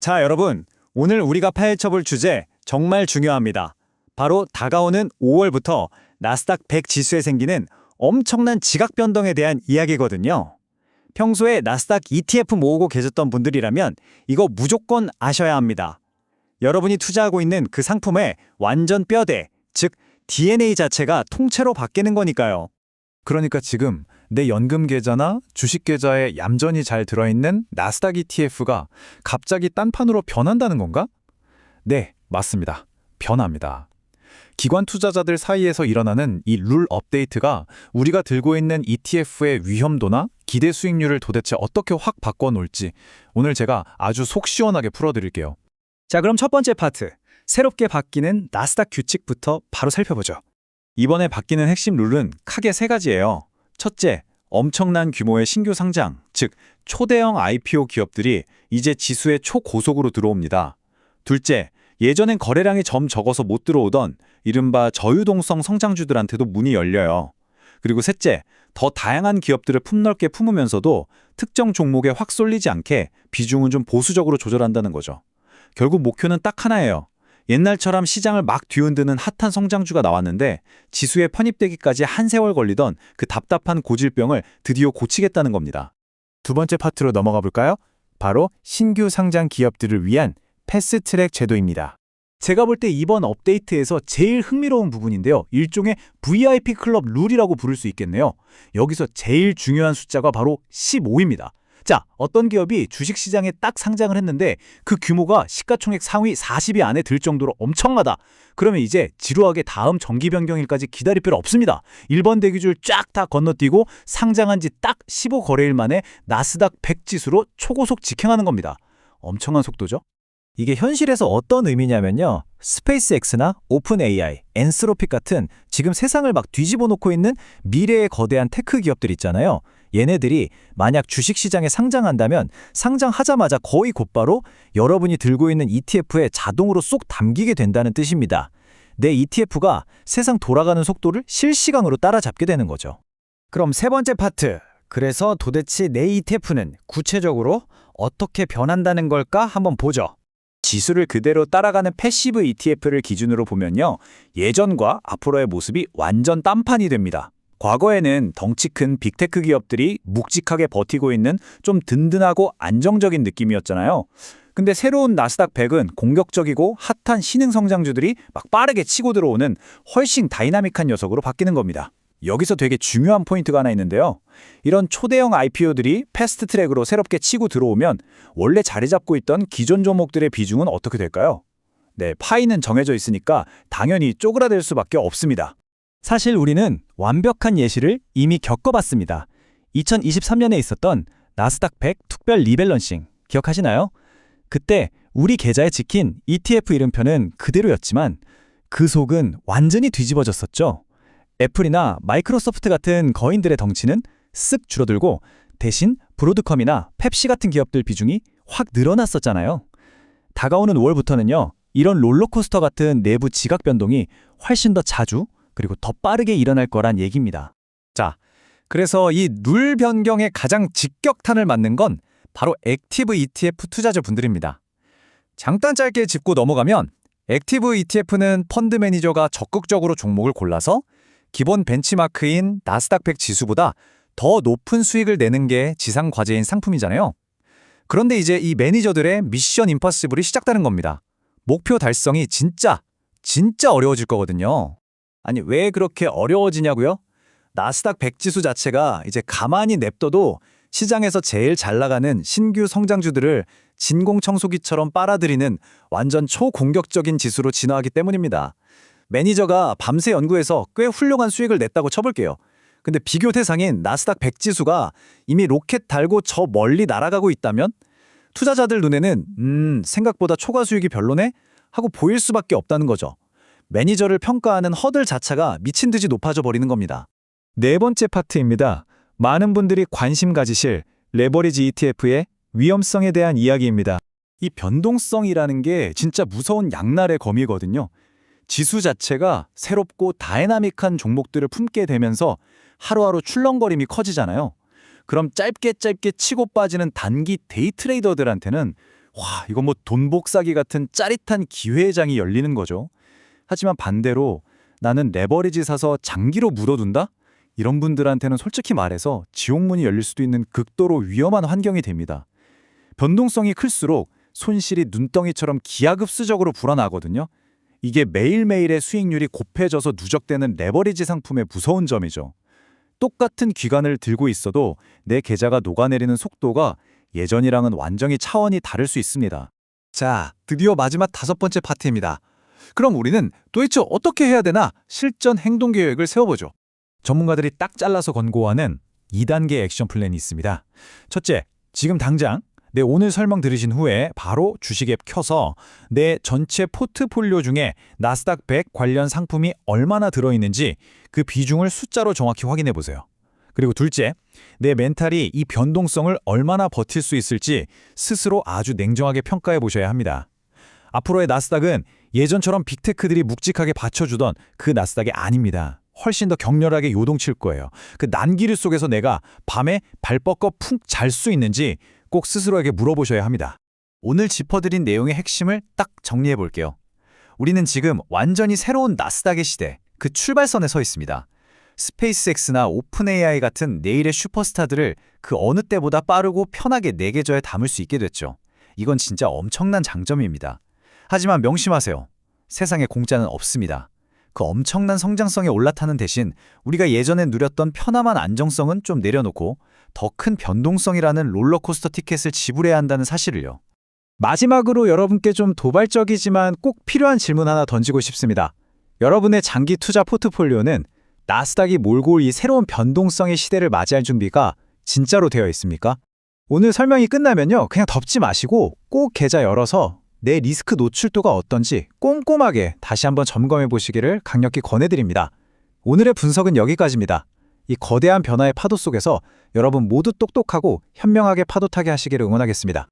자, 여러분. 오늘 우리가 파헤쳐볼 주제 정말 중요합니다. 바로 다가오는 5월부터 나스닥 100 지수에 생기는 엄청난 지각 변동에 대한 이야기거든요. 평소에 나스닥 ETF 모으고 계셨던 분들이라면 이거 무조건 아셔야 합니다. 여러분이 투자하고 있는 그 상품의 완전 뼈대, 즉 DNA 자체가 통째로 바뀌는 거니까요. 그러니까 지금 내 연금 계좌나 주식 계좌에 얌전히 잘 들어있는 나스닥 ETF가 갑자기 딴판으로 변한다는 건가? 네, 맞습니다. 변합니다. 기관 투자자들 사이에서 일어나는 이 룰 업데이트가 우리가 들고 있는 ETF의 위험도나 기대 수익률을 도대체 어떻게 확 바꿔놓을지 오늘 제가 아주 속 시원하게 풀어드릴게요. 자, 그럼 첫 번째 파트, 새롭게 바뀌는 나스닥 규칙부터 바로 살펴보죠. 이번에 바뀌는 핵심 룰은 크게 세 가지예요. 첫째, 엄청난 규모의 신규 상장, 즉 초대형 IPO 기업들이 이제 지수에 초고속으로 들어옵니다. 둘째, 예전엔 거래량이 점 적어서 못 들어오던 이른바 저유동성 성장주들한테도 문이 열려요. 그리고 셋째, 더 다양한 기업들을 품넓게 품으면서도 특정 종목에 확 쏠리지 않게 비중은 좀 보수적으로 조절한다는 거죠. 결국 목표는 딱 하나예요. 옛날처럼 시장을 막 뒤흔드는 핫한 성장주가 나왔는데 지수에 편입되기까지 한 세월 걸리던 그 답답한 고질병을 드디어 고치겠다는 겁니다. 두 번째 파트로 넘어가 볼까요? 바로 신규 상장 기업들을 위한 패스트트랙 제도입니다. 제가 볼 때 이번 업데이트에서 제일 흥미로운 부분인데요. 일종의 VIP 클럽 룰이라고 부를 수 있겠네요. 여기서 제일 중요한 숫자가 바로 15입니다. 자, 어떤 기업이 주식시장에 딱 상장을 했는데 그 규모가 시가총액 상위 40위 안에 들 정도로 엄청나다. 그러면 이제 지루하게 다음 정기 변경일까지 기다릴 필요 없습니다. 1번 대기줄 쫙 다 건너뛰고 상장한 지 딱 15거래일 만에 나스닥 100 지수로 초고속 직행하는 겁니다. 엄청난 속도죠? 이게 현실에서 어떤 의미냐면요. 스페이스X나 오픈 AI, 엔스로픽 같은 지금 세상을 막 뒤집어 놓고 있는 미래의 거대한 테크 기업들 있잖아요. 얘네들이 만약 주식시장에 상장한다면 상장하자마자 거의 곧바로 여러분이 들고 있는 ETF에 자동으로 쏙 담기게 된다는 뜻입니다. 내 ETF가 세상 돌아가는 속도를 실시간으로 따라잡게 되는 거죠. 그럼 세 번째 파트. 그래서 도대체 내 ETF는 구체적으로 어떻게 변한다는 걸까 한번 보죠. 지수를 그대로 따라가는 패시브 ETF를 기준으로 보면요. 예전과 앞으로의 모습이 완전 딴판이 됩니다. 과거에는 덩치 큰 빅테크 기업들이 묵직하게 버티고 있는 좀 든든하고 안정적인 느낌이었잖아요. 근데 새로운 나스닥 100은 공격적이고 핫한 신흥 성장주들이 막 빠르게 치고 들어오는 훨씬 다이나믹한 녀석으로 바뀌는 겁니다. 여기서 되게 중요한 포인트가 하나 있는데요. 이런 초대형 IPO들이 패스트트랙으로 새롭게 치고 들어오면 원래 자리 잡고 있던 기존 종목들의 비중은 어떻게 될까요? 네, 파이는 정해져 있으니까 당연히 쪼그라들 수밖에 없습니다. 사실 우리는 완벽한 예시를 이미 겪어봤습니다. 2023년에 있었던 나스닥 100 특별 리밸런싱 기억하시나요? 그때 우리 계좌에 찍힌 ETF 이름표는 그대로였지만 그 속은 완전히 뒤집어졌었죠. 애플이나 마이크로소프트 같은 거인들의 덩치는 쓱 줄어들고 대신 브로드컴이나 펩시 같은 기업들 비중이 확 늘어났었잖아요. 다가오는 5월부터는요. 이런 롤러코스터 같은 내부 지각 변동이 훨씬 더 자주 그리고 더 빠르게 일어날 거란 얘기입니다. 자, 그래서 이 룰 변경에 가장 직격탄을 맞는 건 바로 액티브 ETF 투자자분들입니다. 잠깐 짧게 짚고 넘어가면 액티브 ETF는 펀드 매니저가 적극적으로 종목을 골라서 기본 벤치마크인 나스닥 100 지수보다 더 높은 수익을 내는 게 지상 과제인 상품이잖아요. 그런데 이제 이 매니저들의 미션 임퍼시블이 시작되는 겁니다. 목표 달성이 진짜 어려워질 거거든요. 아니, 왜 그렇게 어려워지냐고요? 나스닥 100 지수 자체가 이제 가만히 냅둬도 시장에서 제일 잘 나가는 신규 성장주들을 진공청소기처럼 빨아들이는 완전 초공격적인 지수로 진화하기 때문입니다. 매니저가 밤새 연구해서 꽤 훌륭한 수익을 냈다고 쳐볼게요. 근데 비교 대상인 나스닥 100 지수가 이미 로켓 달고 저 멀리 날아가고 있다면 투자자들 눈에는 생각보다 초과 수익이 별로네? 하고 보일 수밖에 없다는 거죠. 매니저를 평가하는 허들 자체가 미친 듯이 높아져 버리는 겁니다. 네 번째 파트입니다. 많은 분들이 관심 가지실 레버리지 ETF의 위험성에 대한 이야기입니다. 이 변동성이라는 게 진짜 무서운 양날의 검이거든요. 지수 자체가 새롭고 다이나믹한 종목들을 품게 되면서 하루하루 출렁거림이 커지잖아요. 그럼 짧게 치고 빠지는 단기 데이 트레이더들한테는 와, 이건 뭐 돈복사기 같은 짜릿한 기회장이 열리는 거죠. 하지만 반대로 나는 레버리지 사서 장기로 묻어둔다? 이런 분들한테는 솔직히 말해서 지옥문이 열릴 수도 있는 극도로 위험한 환경이 됩니다. 변동성이 클수록 손실이 눈덩이처럼 기하급수적으로 불어나거든요. 이게 매일매일의 수익률이 곱해져서 누적되는 레버리지 상품의 무서운 점이죠. 똑같은 기간을 들고 있어도 내 계좌가 녹아내리는 속도가 예전이랑은 완전히 차원이 다를 수 있습니다. 자, 드디어 마지막 5번째 파트입니다. 그럼 우리는 도대체 어떻게 해야 되나 실전 행동 계획을 세워보죠. 전문가들이 딱 잘라서 권고하는 2단계 액션 플랜이 있습니다. 첫째, 지금 당장 내 오늘 설명 들으신 후에 바로 주식 앱 켜서 내 전체 포트폴리오 중에 나스닥 100 관련 상품이 얼마나 들어있는지 그 비중을 숫자로 정확히 확인해 보세요. 그리고 둘째, 내 멘탈이 이 변동성을 얼마나 버틸 수 있을지 스스로 아주 냉정하게 평가해 보셔야 합니다. 앞으로의 나스닥은 예전처럼 빅테크들이 묵직하게 받쳐주던 그 나스닥이 아닙니다. 훨씬 더 격렬하게 요동칠 거예요. 그 난기류 속에서 내가 밤에 발 뻗고 푹 잘 수 있는지 꼭 스스로에게 물어보셔야 합니다. 오늘 짚어드린 내용의 핵심을 딱 정리해 볼게요. 우리는 지금 완전히 새로운 나스닥의 시대, 그 출발선에 서 있습니다. 스페이스X나 오픈 AI 같은 내일의 슈퍼스타들을 그 어느 때보다 빠르고 편하게 내 계좌에 담을 수 있게 됐죠. 이건 진짜 엄청난 장점입니다. 하지만 명심하세요. 세상에 공짜는 없습니다. 그 엄청난 성장성에 올라타는 대신 우리가 예전에 누렸던 편함한 안정성은 좀 내려놓고 더 큰 변동성이라는 롤러코스터 티켓을 지불해야 한다는 사실을요. 마지막으로 여러분께 좀 도발적이지만 꼭 필요한 질문 하나 던지고 싶습니다. 여러분의 장기 투자 포트폴리오는 나스닥이 몰고 올 이 새로운 변동성의 시대를 맞이할 준비가 진짜로 되어 있습니까? 오늘 설명이 끝나면요, 그냥 덮지 마시고 꼭 계좌 열어서 내 리스크 노출도가 어떤지 꼼꼼하게 다시 한번 점검해 보시기를 강력히 권해드립니다. 오늘의 분석은 여기까지입니다. 이 거대한 변화의 파도 속에서 여러분 모두 똑똑하고 현명하게 파도 타게 하시기를 응원하겠습니다.